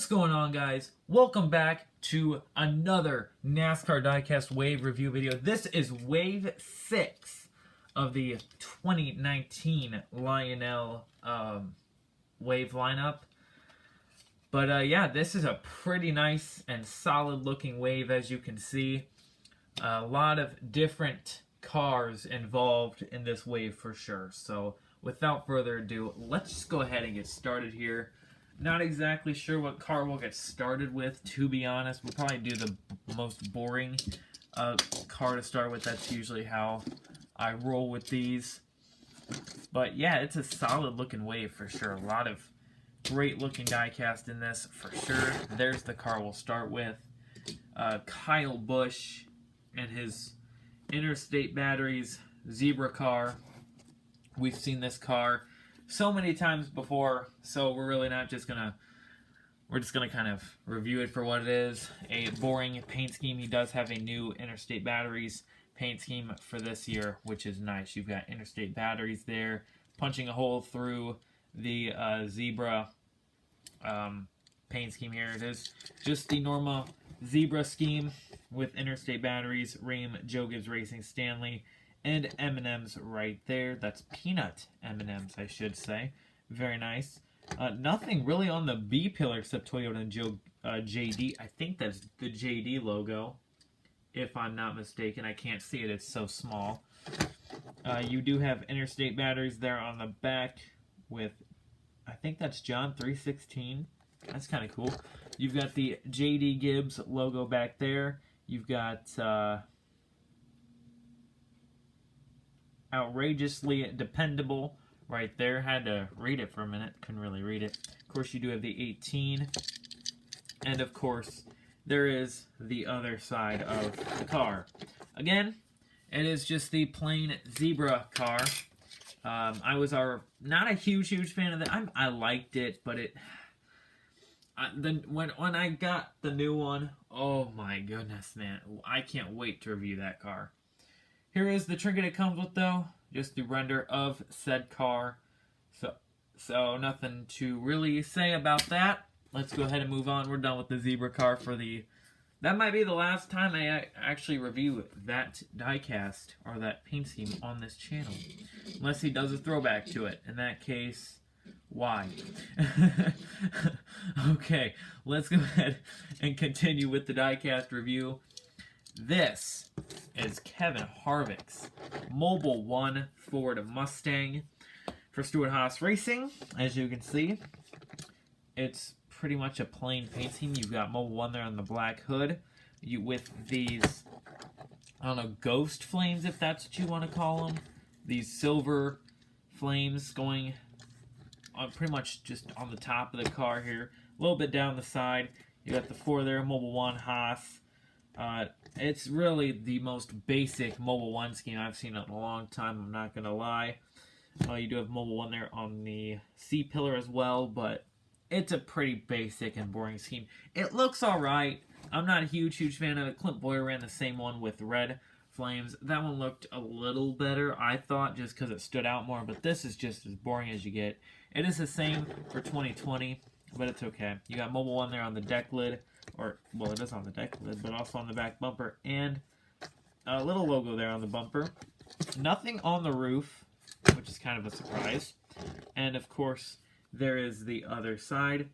going on, guys? Welcome back to another NASCAR Diecast Wave review video. This is Wave 6 of the 2019 Lionel Wave lineup. But yeah, this is a pretty nice and solid looking wave, as you can see. A lot of different cars involved in this wave for sure. So without further ado, let's just go ahead and get started here. Not exactly sure what car we'll get started with, to be honest. We'll probably do the most boring car to start with. That's usually how I roll with these. But yeah, it's a solid looking wave for sure. A lot of great looking diecast in this for sure. There's the car we'll start with. Kyle Busch and his Interstate Batteries Zebra car. We've seen this car so many times before, so we're really not just gonna, we're just gonna kind of review it for what it is. A boring paint scheme. He does have a new Interstate Batteries paint scheme for this year, which is nice. You've got Interstate Batteries there, punching a hole through the Zebra paint scheme here. It is just the normal Zebra scheme with Interstate Batteries, Rheem, Joe Gibbs Racing, Stanley, and M&M's right there. That's peanut M&M's, I should say. Very nice. Nothing really on the B pillar except Toyota and JD. I think that's the JD logo, if I'm not mistaken. I can't see it. It's so small. You do have Interstate Batteries there on the back with, I think that's John 316. That's kind of cool. You've got the JD Gibbs logo back there. You've got Outrageously Dependable right there. Had to read it for a minute. Couldn't really read it. Of course, you do have the 18. And of course, there is the other side of the car. Again, it is just the plain Zebra car. I was not a huge fan of it. I liked it, but when I got the new one, oh my goodness, man. I can't wait to review that car. Here is the trinket it comes with, though. Just the render of said car. So nothing to really say about that. Let's go ahead and move on. We're done with the Zebra car for the... That might be the last time I actually review that diecast or that paint scheme on this channel. Unless he does a throwback to it. In that case, why? Okay, let's go ahead and continue with the diecast review. This is Kevin Harvick's Mobile 1 Ford Mustang for Stewart-Haas Racing. As you can see, it's pretty much a plain paint scheme. You've got Mobile 1 there on the black hood. With these, I don't know, ghost flames, if that's what you want to call them. These silver flames going on pretty much just on the top of the car here. A little bit down the side. You got the 4 there, Mobile 1 Haas. It's really the most basic Mobile 1 scheme I've seen in a long time, I'm not going to lie. You do have Mobile 1 there on the C pillar as well, but it's a pretty basic and boring scheme. It looks alright. I'm not a huge fan of it. Clint Boyer ran the same one with red flames. That one looked a little better, I thought, just because it stood out more, but this is just as boring as you get. It is the same for 2020, but it's okay. You got Mobile 1 there on the deck lid. Or, well, it is on the deck lid, but also on the back bumper. And a little logo there on the bumper. Nothing on the roof, which is kind of a surprise. And, of course, there is the other side.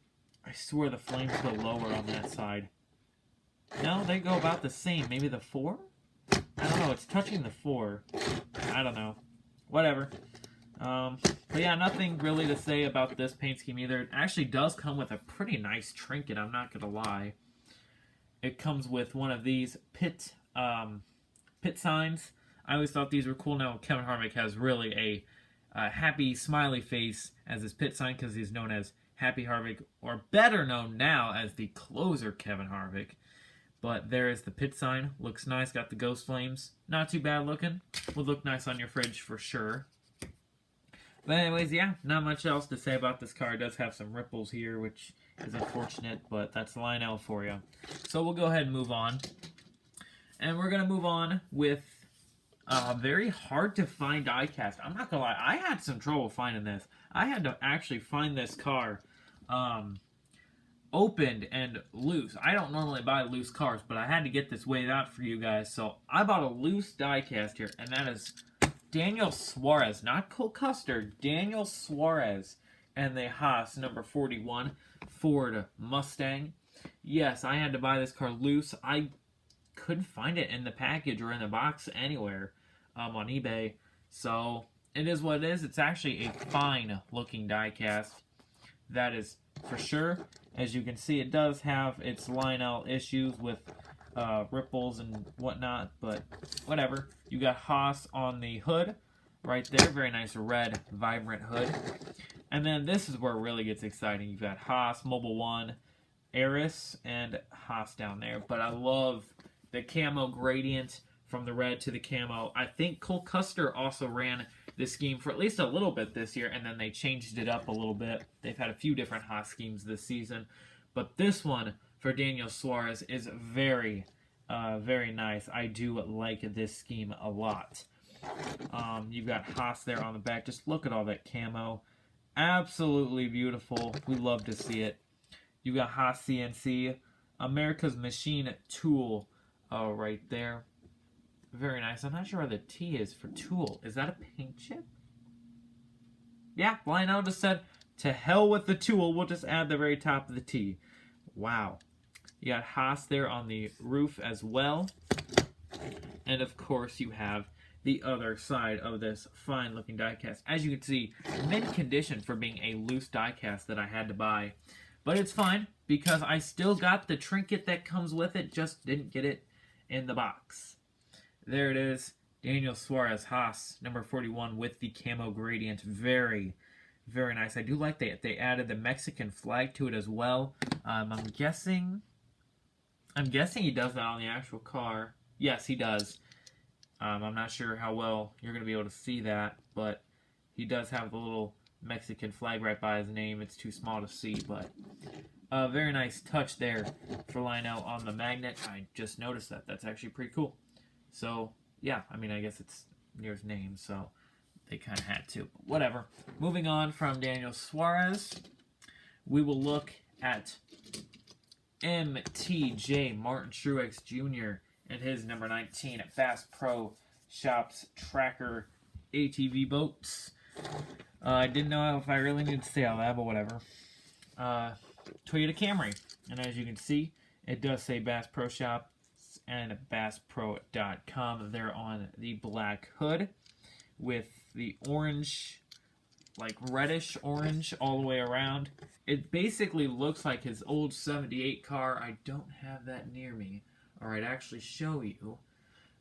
I swear the flames go lower on that side. No, they go about the same. Maybe the 4? I don't know. It's touching the 4. I don't know. Whatever. But yeah, nothing really to say about this paint scheme either. It actually does come with a pretty nice trinket, I'm not going to lie. It comes with one of these pit signs. I always thought these were cool. Now Kevin Harvick has really a happy smiley face as his pit sign because he's known as Happy Harvick, or better known now as the closer Kevin Harvick. But there is the pit sign. Looks nice. Got the ghost flames. Not too bad looking. Would look nice on your fridge for sure. But anyways, yeah, not much else to say about this car. It does have some ripples here, which is unfortunate, but that's Lionel for you. So we'll go ahead and move on. And we're going to move on with very hard to find diecast. I'm not going to lie, I had some trouble finding this. I had to actually find this car opened and loose. I don't normally buy loose cars, but I had to get this weighed out for you guys. So I bought a loose die cast here, and that is Daniel Suarez, not Cole Custer, Daniel Suarez, and the Haas number 41 Ford Mustang. Yes, I had to buy this car loose. I couldn't find it in the package or in the box anywhere on eBay. So it is what it is. It's actually a fine looking die cast. That is for sure. As you can see, it does have its Lionel issues with ripples and whatnot, but whatever. You got Haas on the hood right there. Very nice red, vibrant hood. And then this is where it really gets exciting. You've got Haas, Mobile One, Eris, and Haas down there. But I love the camo gradient from the red to the camo. I think Cole Custer also ran this scheme for at least a little bit this year, and then they changed it up a little bit. They've had a few different Haas schemes this season. But this one for Daniel Suarez is very, very nice. I do like this scheme a lot. You've got Haas there on the back. Just look at all that camo. Absolutely beautiful. We love to see it. You got Haas CNC, America's Machine Tool, right there. Very nice. I'm not sure where the T is for tool. Is that a paint chip? Yeah, Lionel just said, to hell with the tool. We'll just add the very top of the T. Wow. You got Haas there on the roof as well. And of course you have the other side of this fine looking die cast. As you can see, mint condition for being a loose die cast that I had to buy. But it's fine because I still got the trinket that comes with it, just didn't get it in the box. There it is. Daniel Suarez Haas, number 41 with the camo gradient. Very, very nice. I do like that they added the Mexican flag to it as well. I'm guessing he does that on the actual car. Yes, he does. I'm not sure how well you're going to be able to see that, but he does have the little Mexican flag right by his name. It's too small to see, but very nice touch there for Lionel on the magnet. I just noticed that. That's actually pretty cool. So, yeah, I mean, I guess it's near his name, so they kind of had to. But whatever. Moving on from Daniel Suarez, we will look at MTJ, Martin Truex Jr., and his number 19 at Bass Pro Shops Tracker ATV boats. I didn't know if I really needed to say all that, but whatever. Toyota Camry. And as you can see, it does say Bass Pro Shop and BassPro.com. They're on the black hood with the orange, like reddish orange all the way around. It basically looks like his old 78 car. I don't have that near me, or I'd actually show you.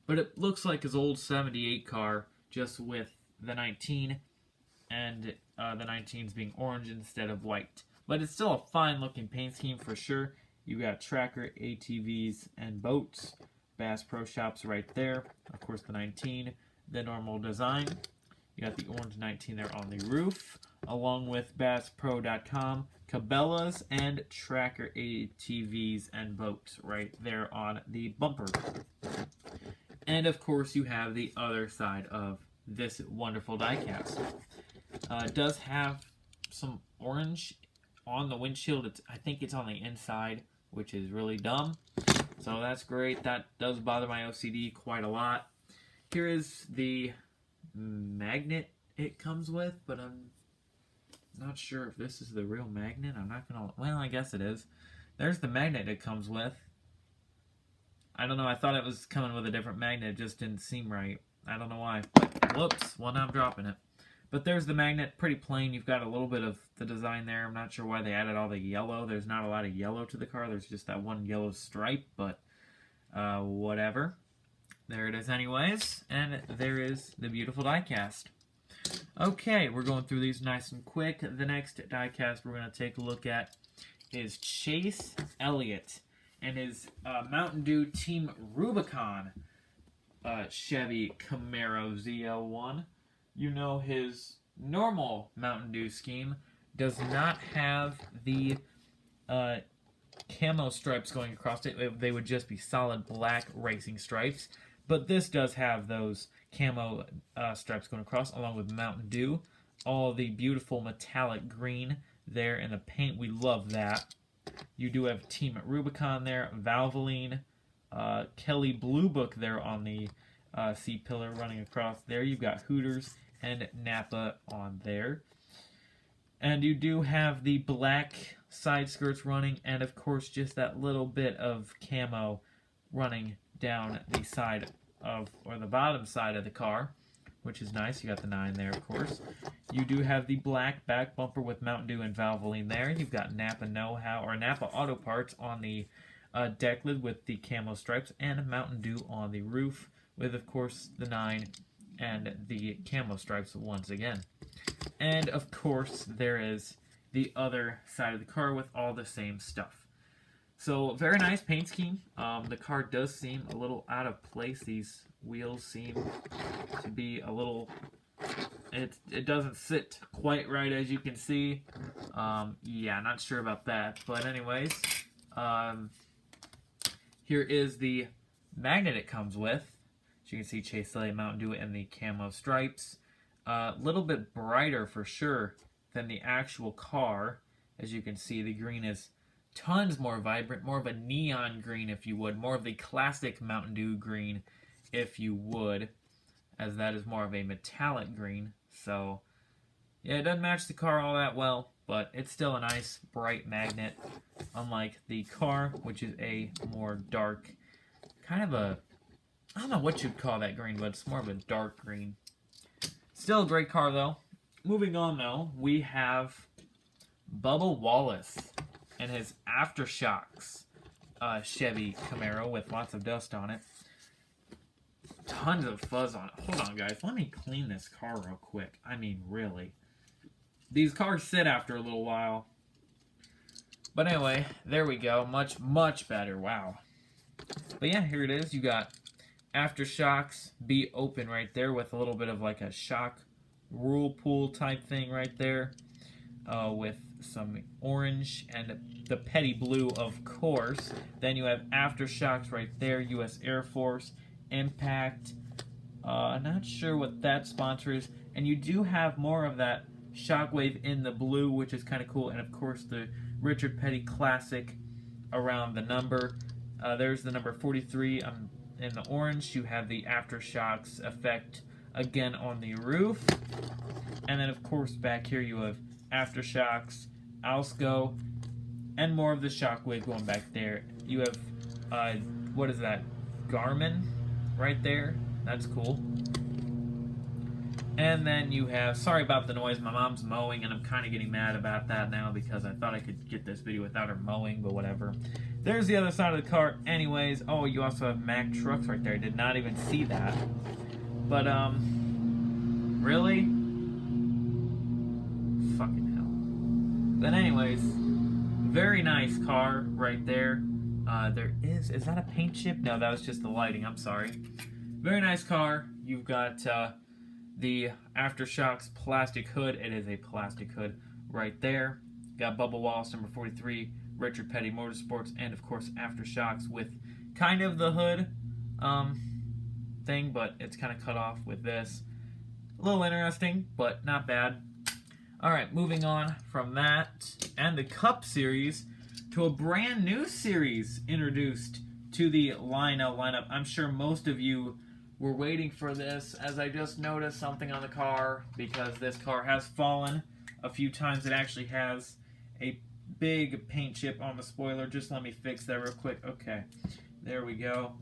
But it looks like his old 78 car, just with the 19, and the 19s being orange instead of white. But it's still a fine looking paint scheme for sure. You got Tracker, ATVs, and boats. Bass Pro Shops right there. Of course, the 19, the normal design. You got the orange 19 there on the roof, along with BassPro.com, Cabela's, and Tracker ATVs and boats right there on the bumper. And of course, you have the other side of this wonderful diecast. It does have some orange on the windshield. I think it's on the inside, which is really dumb. So that's great. That does bother my OCD quite a lot. Here is the magnet it comes with, but I'm not sure if this is the real magnet. I'm not gonna, well, I guess it is. There's the magnet it comes with. I don't know, I thought it was coming with a different magnet. It just didn't seem right. I don't know why. But, whoops, well, now I'm dropping it. But there's the magnet, pretty plain. You've got a little bit of the design there. I'm not sure why they added all the yellow. There's not a lot of yellow to the car. There's just that one yellow stripe, but whatever. There it is anyways, and there is the beautiful diecast. Okay, we're going through these nice and quick. The next diecast we're going to take a look at is Chase Elliott and his Mountain Dew Team Rubicon Chevy Camaro ZL1. You know, his normal Mountain Dew scheme does not have the camo stripes going across it. They would just be solid black racing stripes. But this does have those camo stripes going across, along with Mountain Dew. All the beautiful metallic green there in the paint. We love that. You do have Team Rubicon there, Valvoline, Kelly Blue Book there on the C-pillar running across there. You've got Hooters and Napa on there. And you do have the black side skirts running, and of course just that little bit of camo running down the side of, or the bottom side of the car, which is nice. You got the 9 there, of course. You do have the black back bumper with Mountain Dew and Valvoline there. You've got Napa Know-How, or Napa Auto Parts on the deck lid with the camo stripes, and Mountain Dew on the roof with, of course, the 9 and the camo stripes once again. And, of course, there is the other side of the car with all the same stuff. So, very nice paint scheme. The car does seem a little out of place. These wheels seem to be a little... It doesn't sit quite right, as you can see. Yeah, not sure about that. But anyways, here is the magnet it comes with. As you can see, Chase Elliott, Mountain Dew, and the camo stripes. A little bit brighter for sure than the actual car. As you can see, the green is tons more vibrant, more of a neon green, if you would. More of the classic Mountain Dew green, if you would, as that is more of a metallic green. So, yeah, it doesn't match the car all that well, but it's still a nice, bright magnet, unlike the car, which is a more dark, kind of a, I don't know what you'd call that green, but it's more of a dark green. Still a great car, though. Moving on, though, we have Bubba Wallace and his Aftershocks Chevy Camaro with lots of dust on it. Tons of fuzz on it. Hold on, guys. Let me clean this car real quick. I mean, really. These cars sit after a little while. But anyway, there we go. Much, much better. Wow. But yeah, here it is. You got Aftershocks be open right there with a little bit of like a shock whirlpool type thing right there. With some orange and the petty blue, of course. Then you have Aftershocks right there. U.S. Air Force. Impact. Not sure what that sponsor is. And you do have more of that Shockwave in the blue, which is kind of cool. And of course the Richard Petty Classic around the number. There's the number 43 in the orange. You have the Aftershocks effect again on the roof. And then of course back here you have Aftershocks, Alsco, and more of the Shockwave going back there. You have, what is that? Garmin right there. That's cool. And then you have, sorry about the noise, my mom's mowing and I'm kind of getting mad about that now because I thought I could get this video without her mowing, but whatever. There's the other side of the car anyways. Oh, you also have Mack trucks right there. I did not even see that. But, really? Fucking hell. But anyways, very nice car right there. Is that a paint chip? No, that was just the lighting, I'm sorry. Very nice car. You've got the Aftershocks plastic hood. It is a plastic hood right there. Got Bubba Wallace, number 43, Richard Petty Motorsports, and of course Aftershocks with kind of the hood thing, but it's kind of cut off with this. A little interesting, but not bad. Alright, moving on from that and the Cup Series to a brand new series introduced to the Lionel lineup. I'm sure most of you were waiting for this, as I just noticed something on the car, because this car has fallen a few times. It actually has a big paint chip on the spoiler. Just let me fix that real quick. Okay, there we go.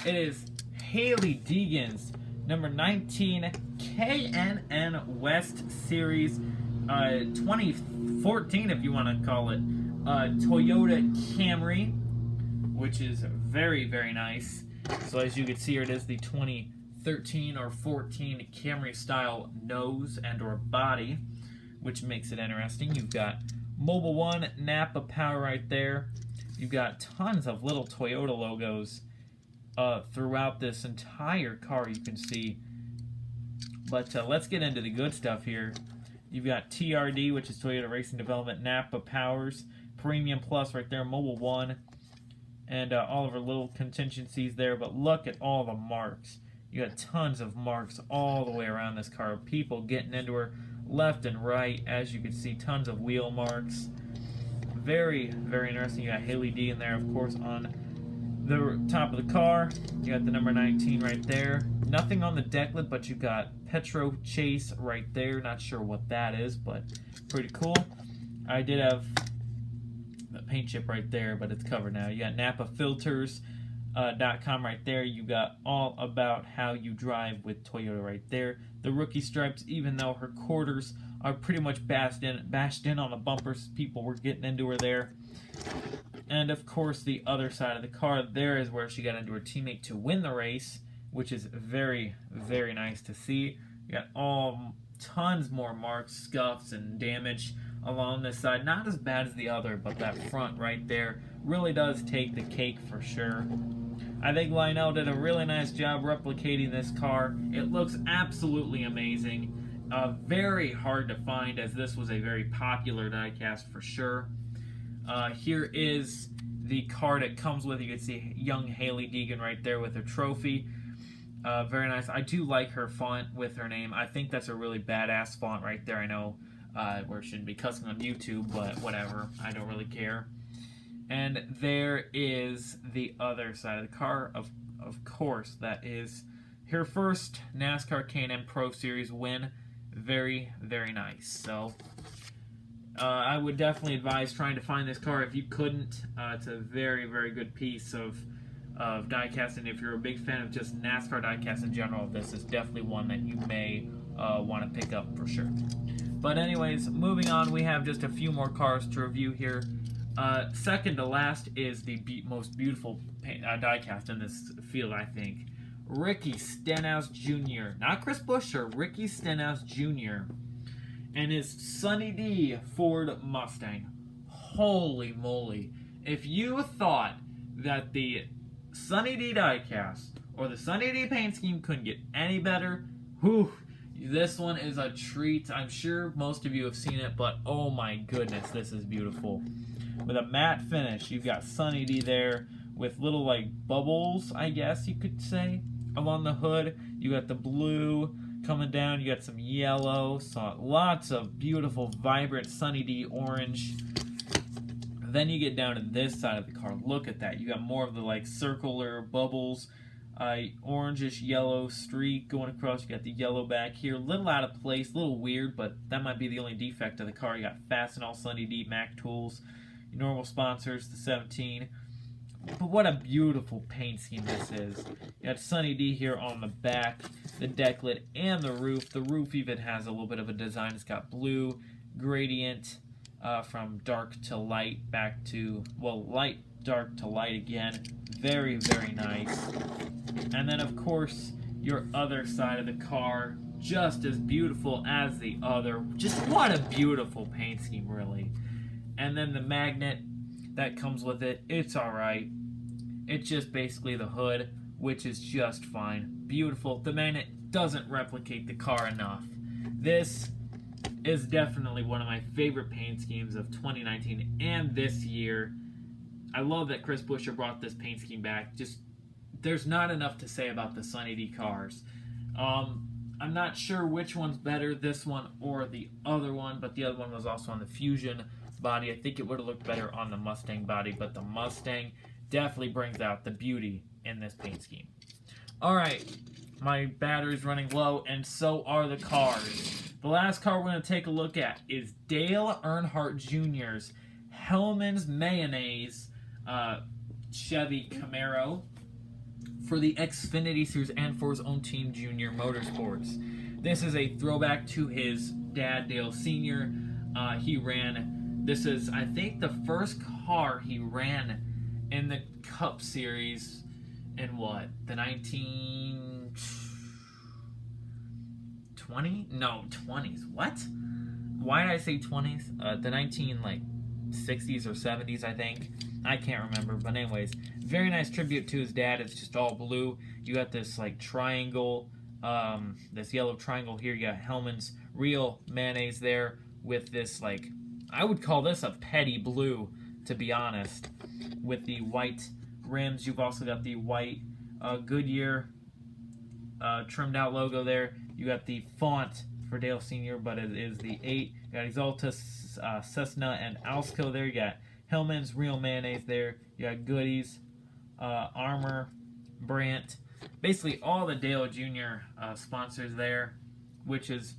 It is Hailie Deegan's number 19 K&N West Series 2014, if you want to call it, Toyota Camry, which is very, very nice. So as you can see here, it is the 2013 or 14 Camry style nose and or body, which makes it interesting. You've got Mobile One Napa power right there. You've got tons of little Toyota logos throughout this entire car, you can see. But let's get into the good stuff here. You've got TRD, which is Toyota Racing Development, Napa Powers, Premium Plus right there, Mobile One, and all of our little contingencies there. But look at all the marks. You got tons of marks all the way around this car. People getting into her left and right. As you can see, tons of wheel marks. very, very interesting. You got Haley D in there, of course, on the top of the car. You got the number 19 right there. Nothing on the deck lid, but you got Petro Chase right there. Not sure what that is, but pretty cool. I did have the paint chip right there, but it's covered now. You got NapaFilters.com right there. You got all about how you drive with Toyota right there. The rookie stripes, even though her quarters are pretty much bashed in on the bumpers, people were getting into her there. And of course, the other side of the car, there is where she got into her teammate to win the race, which is very, very nice to see. You got tons more marks, scuffs, and damage along this side. Not as bad as the other, but that front right there really does take the cake for sure. I think Lionel did a really nice job replicating this car. It looks absolutely amazing. Very hard to find, as this was a very popular diecast for sure. Here is the card it comes with. You can see young Haley Deegan right there with her trophy. Very nice. I do like her font with her name. I think that's a really badass font right there. I know where it shouldn't be cussing on YouTube, but whatever. I don't really care. And there is the other side of the car. Of course, that is her first NASCAR K&N Pro Series win. Very, very nice. So I would definitely advise trying to find this car if you couldn't. It's a very, very good piece of diecast, and if you're a big fan of just NASCAR diecast in general, this is definitely one that you may want to pick up for sure. But anyways, moving on, we have just a few more cars to review here. Second to last is the most beautiful diecast in this field, I think. Ricky Stenhouse Jr. Not Chris Buescher, Ricky Stenhouse Jr. And his Sunny D Ford Mustang. Holy moly. If you thought that the Sunny D diecast or the Sunny D paint scheme couldn't get any better, whew, this one is a treat. I'm sure most of you have seen it, but oh my goodness, this is beautiful. With a matte finish, you've got Sunny D there with little like bubbles, I guess you could say, along the hood. You got the blue coming down, you got some yellow, so lots of beautiful, vibrant Sunny D orange. Then you get down to this side of the car. Look at that. You got more of the like circular bubbles, orangish yellow streak going across. You got the yellow back here. A little out of place, a little weird, but that might be the only defect of the car. You got Fastenal Sunny D Mac Tools. Your normal sponsors, the 17. But what a beautiful paint scheme this is. You got Sunny D here on the back, the deck lid, and the roof. The roof even has a little bit of a design. It's got blue gradient from dark to light back to, well, light, dark to light again. Very, very nice. And then, of course, your other side of the car, just as beautiful as the other. Just what a beautiful paint scheme, really. And then the magnet that comes with it, it's alright. It's just basically the hood, which is just fine. Beautiful. The magnet doesn't replicate the car enough. This is definitely one of my favorite paint schemes of 2019 and this year. I love that Chris Buescher brought this paint scheme back. Just, there's not enough to say about the Sunny D cars. I'm not sure which one's better, this one or the other one, but the other one was also on the Fusion body. I think it would have looked better on the Mustang body, but the Mustang definitely brings out the beauty in this paint scheme. Alright, my battery's running low, and so are the cars. The last car we're going to take a look at is Dale Earnhardt Jr.'s Hellman's Mayonnaise Chevy Camaro for the Xfinity Series and for his own team, Junior Motorsports. This is a throwback to his dad, Dale Sr. This is, I think, the first car he ran in the Cup Series in what? The 1920? No, 20s. What? Why did I say 20s? The 60s or 70s, I think. I can't remember, but anyways, very nice tribute to his dad. It's just all blue. You got this like triangle, this yellow triangle here. You got Hellman's real mayonnaise there with this, like, I would call this a petty blue, to be honest, with the white rims. You've also got the white Goodyear trimmed out logo there. You got the font for Dale Sr., but it is the 8. You got Exaltus, Cessna, and Alsco there. You got Hellman's Real Mayonnaise there. You got Goodies, Armor, Brandt. Basically all the Dale Jr. Sponsors there, which is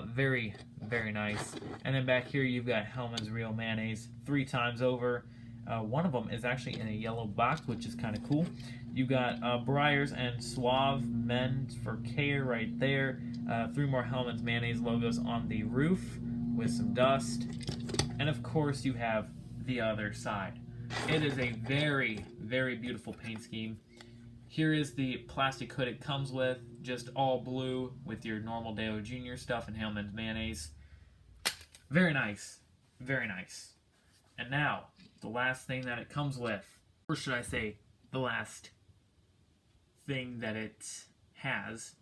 very, very nice. And then back here you've got Hellman's Real Mayonnaise 3 times over. One of them is actually in a yellow box, which is kind of cool. You got Breyers and Suave Men's for Care right there. 3 more Hellman's Mayonnaise logos on the roof with some dust. And of course you have the other side. It is a very, very beautiful paint scheme. Here is the plastic hood it comes with, just all blue with your normal Dale Jr. stuff and Hellman's Mayonnaise. Very nice, very nice. And now, the last thing that it comes with, or should I say, the last thing that it has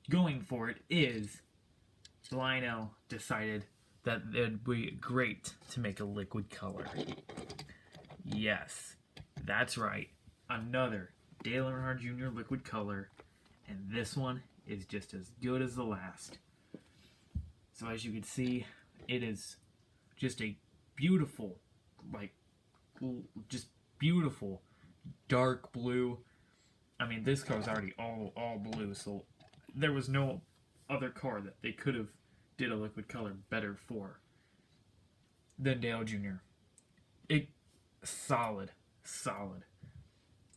going for it is Lionel decided that it would be great to make a liquid color. Yes, that's right, another Dale Earnhardt Jr. liquid color, and this one is just as good as the last. So as you can see, it is just a beautiful, just beautiful dark blue. I mean, this car is already all blue, so there was no other car that they could have did a liquid color better for than Dale Jr. It solid.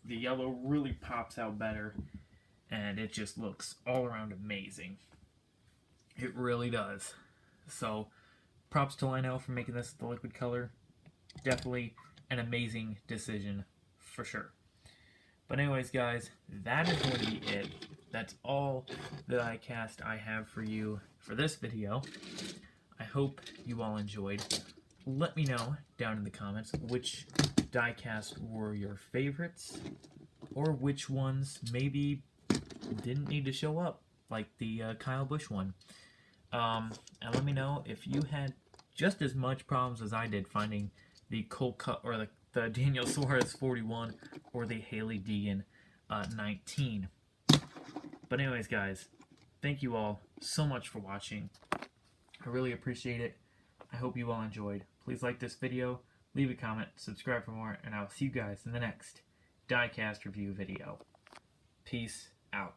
The yellow really pops out better, and it just looks all around amazing. It really does. So, props to Lionel for making this the liquid color. Definitely an amazing decision, for sure. But anyways, guys, that is going to be it. That's all the diecast I have for you for this video. I hope you all enjoyed. Let me know down in the comments which diecast were your favorites, or which ones maybe didn't need to show up, like the Kyle Busch one. And let me know if you had just as much problems as I did finding the Cole Cut or the Daniel Suarez 41 or the Haley Deegan 19. But anyways, guys, thank you all so much for watching. I really appreciate it. I hope you all enjoyed. Please like this video, leave a comment, subscribe for more, and I will see you guys in the next diecast review video. Peace out.